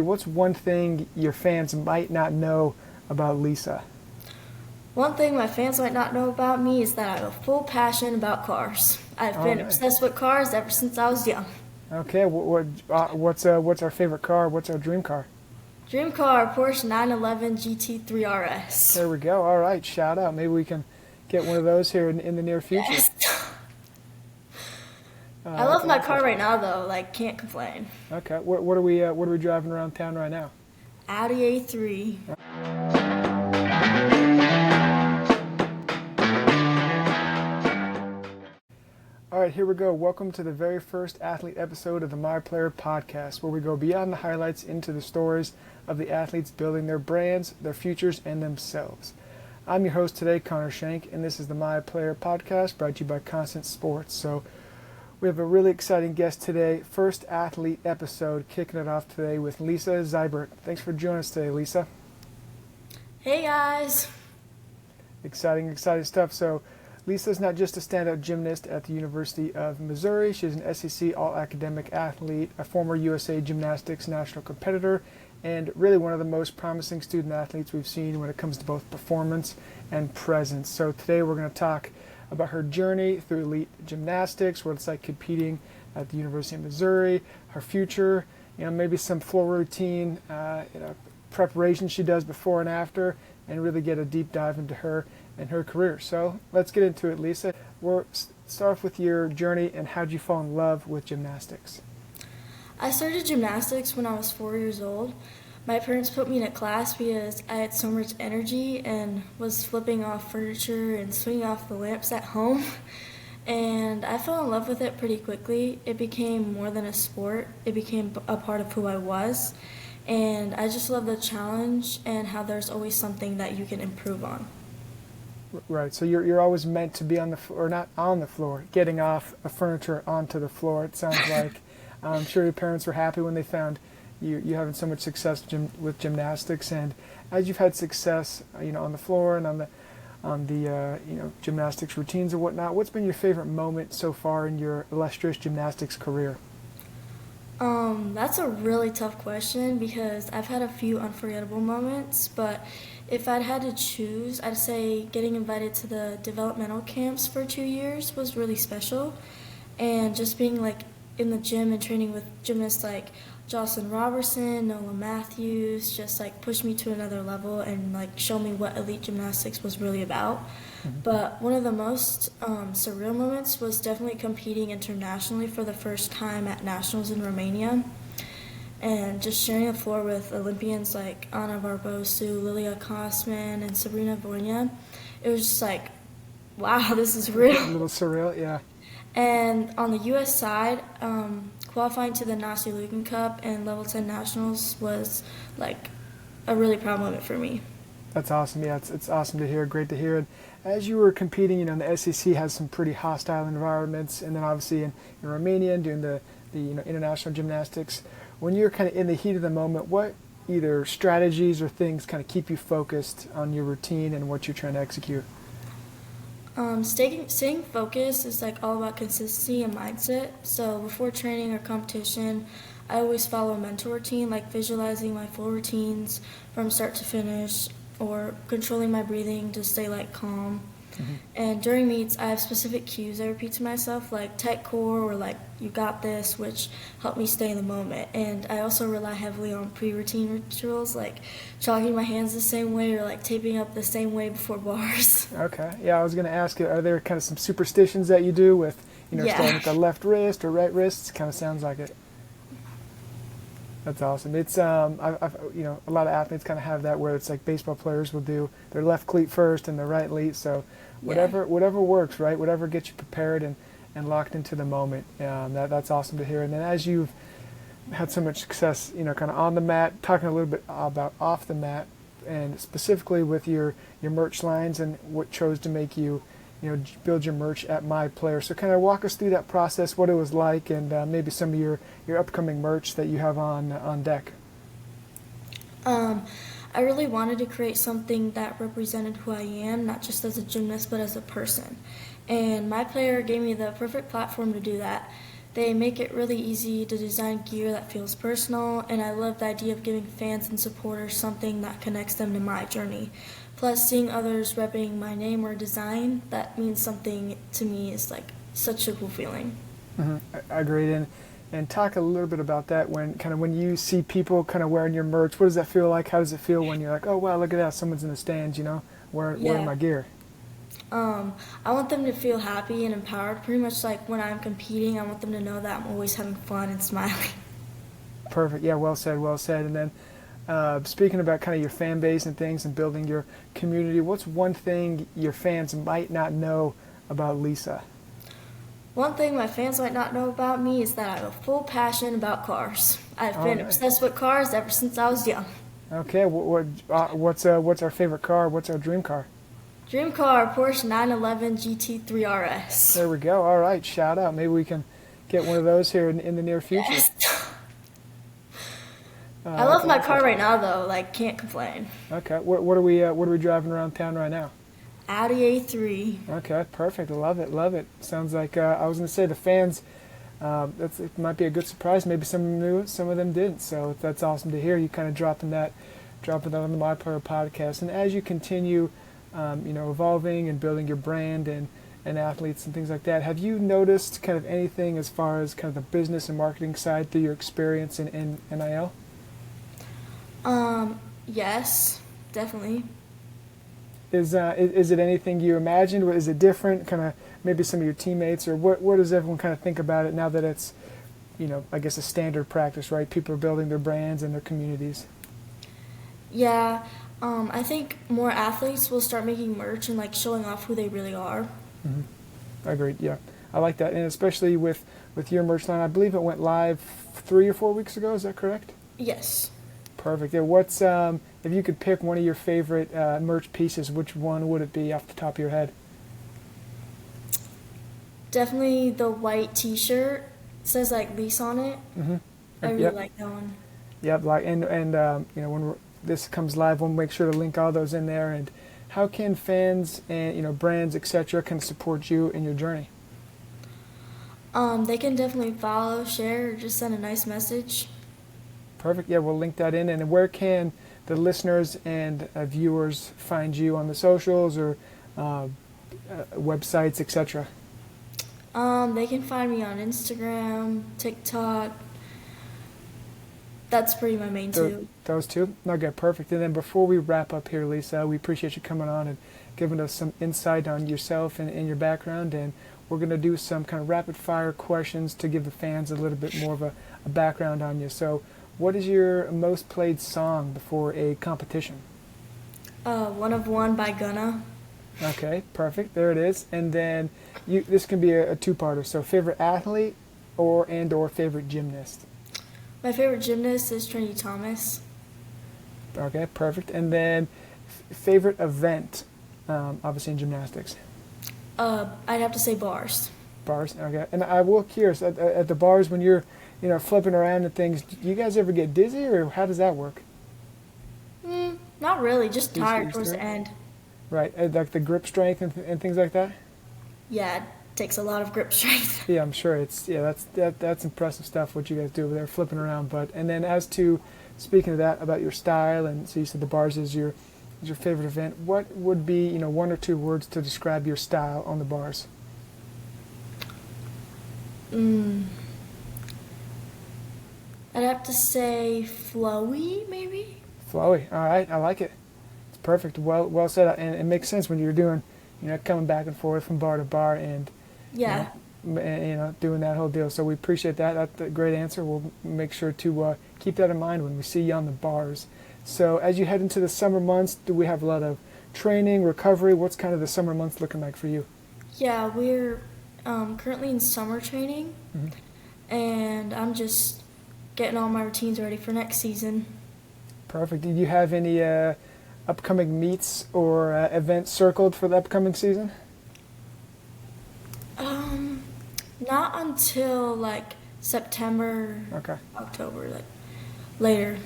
What's one thing your fans might not know about Lisa? One thing my fans might not know about me is that I have a full passion about cars. I've Oh, been nice. obsessed with cars ever since I was young. Okay, what's our favorite car? What's our dream car? Dream car, Porsche 911 GT3 RS. There we go. All right, shout out. Maybe we can get one of those here in the near future. Yes. I love my That's car awesome. right now though, can't complain. Okay, what are we driving around town right now? Audi A3. All right, here we go. Welcome to the very first athlete episode of the MyPlayer podcast, where we go beyond the highlights into the stories of the athletes building their brands, their futures, and themselves. I'm your host today, Connor Shank, and this is the MyPlayer podcast brought to you by Constant Sports. So we have a really exciting guest today, first athlete episode, kicking it off today with Lisa Szeibert. Thanks for joining us today, Lisa. Hey guys. Exciting stuff. So Lisa's not just a standout gymnast at the University of Missouri. She's an SEC all-academic athlete, a former USA Gymnastics national competitor, and really one of the most promising student athletes we've seen when it comes to both performance and presence. So today we're going to talk about her journey through elite gymnastics, what it's like competing at the University of Missouri, her future, maybe some floor routine, preparation she does before and after, and really get a deep dive into her and her career. So let's get into it, Lisa. We'll start off with your journey and how did you fall in love with gymnastics? I started gymnastics when I was 4 years old. My parents put me in a class because I had so much energy and was flipping off furniture and swinging off the lamps at home. And I fell in love with it pretty quickly. It became more than a sport. It became a part of who I was. And I just love the challenge and how there's always something that you can improve on. Right, so you're always meant to be on the floor, or not on the floor, getting off a furniture onto the floor. It sounds like. I'm sure your parents were happy when they found you having so much success with gymnastics. And as you've had success, on the floor and on the gymnastics routines and whatnot, what's been your favorite moment so far in your illustrious gymnastics career? That's a really tough question because I've had a few unforgettable moments, but if I'd had to choose, I'd say getting invited to the developmental camps for 2 years was really special. And just being in the gym and training with gymnasts like Jocelyn Robertson, Nola Matthews, just pushed me to another level and show me what elite gymnastics was really about. But one of the most surreal moments was definitely competing internationally for the first time at nationals in Romania, and just sharing the floor with Olympians like Anna Barbosu, Lilia Kosman, and Sabrina Voyna. It was just wow, this is A real. little surreal, yeah. And on the U.S. side, qualifying to the Nasi Lugan Cup and Level 10 Nationals was a really proud moment for me. That's awesome. Yeah, it's awesome to hear. Great to hear. And as you were competing, the SEC has some pretty hostile environments, and then obviously in Romania and doing the international gymnastics. When you're kind of in the heat of the moment, what either strategies or things kind of keep you focused on your routine and what you're trying to execute? Staying focused is all about consistency and mindset. So before training or competition, I always follow a mental routine, visualizing my full routines from start to finish, or controlling my breathing to stay calm. And during meets, I have specific cues I repeat to myself, like tight core or you got this, which help me stay in the moment. And I also rely heavily on pre-routine rituals, like chalking my hands the same way or taping up the same way before bars. Okay. Yeah, I was going to ask you, are there kind of some superstitions that you do with, starting Yeah. with the left wrist or right wrist? Kind of sounds like it. That's awesome. It's I've a lot of athletes kind of have that where it's like baseball players will do their left cleat first and their right cleat. So whatever works, right? Whatever gets you prepared and locked into the moment. That's awesome to hear. And then as you've had so much success, kind of on the mat, talking a little bit about off the mat, and specifically with your merch lines and what chose to make you build your merch at MyPlayer. So kind of walk us through that process, what it was like, and maybe some of your upcoming merch that you have on deck. I really wanted to create something that represented who I am, not just as a gymnast, but as a person. And MyPlayer gave me the perfect platform to do that. They make it really easy to design gear that feels personal, and I love the idea of giving fans and supporters something that connects them to my journey. Plus, seeing others repping my name or design, that means something to me is like such a cool feeling. Agreed. And talk a little bit about that when you see people kind of wearing your merch. What does that feel like? How does it feel when you're like, oh wow, look at that, someone's in the stands, wearing my gear? I want them to feel happy and empowered. Pretty much like when I'm competing, I want them to know that I'm always having fun and smiling. Perfect. Yeah, well said, well said. And then speaking about kind of your fan base and things and building your community, what's one thing your fans might not know about Lisa? One thing my fans might not know about me is that I have a full passion about cars. I've been nice. obsessed with cars ever since I was young. Okay, what's our favorite car? What's our dream car? Dream car, Porsche 911 GT3 RS. There we go. All right, shout out. Maybe we can get one of those here in the near future. Yes. I love my car right now, though. Like, can't complain. Okay, what are we driving around town right now? Audi A3. Okay, perfect. Love it, love it. Sounds like I was going to say the fans. It might be a good surprise. Maybe some of them knew it, some of them didn't. So that's awesome to hear. You kind of dropping that on the MyPlayer podcast. And as you continue, evolving and building your brand and athletes and things like that, have you noticed kind of anything as far as kind of the business and marketing side through your experience in NIL? Yes, definitely. Is it anything you imagined? Or is it different? Kind of maybe some of your teammates, or what does everyone kind of think about it now that it's, I guess a standard practice, right? People are building their brands and their communities. Yeah, I think more athletes will start making merch and like showing off who they really are. Agreed. Yeah, I like that, and especially with your merch line. I believe it went live 3 or 4 weeks ago. Is that correct? Yes. Perfect. Yeah. What's if you could pick one of your favorite merch pieces, which one would it be off the top of your head? Definitely the white T-shirt. It says like lease on it. I really like that one. Yep. Like and when this comes live, we'll make sure to link all those in there. And how can fans and brands, etc., kind of support you in your journey? They can definitely follow, share, or just send a nice message. Perfect. Yeah, we'll link that in. And where can the listeners and viewers find you on the socials or websites, etc.? They can find me on Instagram, TikTok. That's pretty my main two. Those two? Okay, perfect. And then before we wrap up here, Lisa, we appreciate you coming on and giving us some insight on yourself and your background. And we're going to do some kind of rapid fire questions to give the fans a little bit more of a background on you. So what is your most played song before a competition? One of One by Gunna. Okay, perfect. There it is. And then this can be a two-parter. So favorite athlete or favorite gymnast? My favorite gymnast is Trinity Thomas. Okay, perfect. And then favorite event, obviously in gymnastics? I'd have to say bars. Bars, okay. And I will curious, at the bars when you're flipping around and things, do you guys ever get dizzy or how does that work? Not really, just tired towards the end. Right, like the grip strength and things like that? Yeah, it takes a lot of grip strength. Yeah, I'm sure that's impressive stuff what you guys do over there, flipping around. And then as to speaking of that, about your style, and so you said the bars is your favorite event. What would be one or two words to describe your style on the bars? I'd have to say flowy, maybe. Flowy. All right, I like it. It's perfect. Well said, and it makes sense when you're doing, coming back and forth from bar to bar and Yeah. doing that whole deal. So we appreciate that. That's a great answer. We'll make sure to keep that in mind when we see you on the bars. So as you head into the summer months, do we have a lot of training, recovery? What's kind of the summer months looking like for you? Yeah, we're currently in summer training, and I'm just getting all my routines ready for next season. Perfect. Do you have any upcoming meets or events circled for the upcoming season? Not until like September, Okay. October, like later.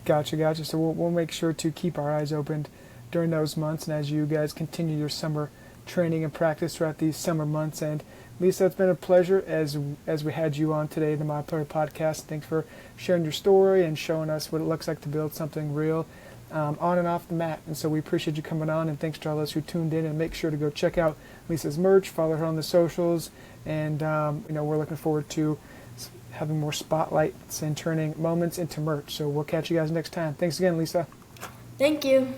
Gotcha. So we'll make sure to keep our eyes opened during those months, and as you guys continue your summer training and practice throughout these summer months. And Lisa, it's been a pleasure as we had you on today, the MyPlayer podcast. Thanks for sharing your story and showing us what it looks like to build something real on and off the mat. And so we appreciate you coming on, and thanks to all those who tuned in. And make sure to go check out Lisa's merch, follow her on the socials, and we're looking forward to having more spotlights and turning moments into merch. So we'll catch you guys next time. Thanks again, Lisa. Thank you.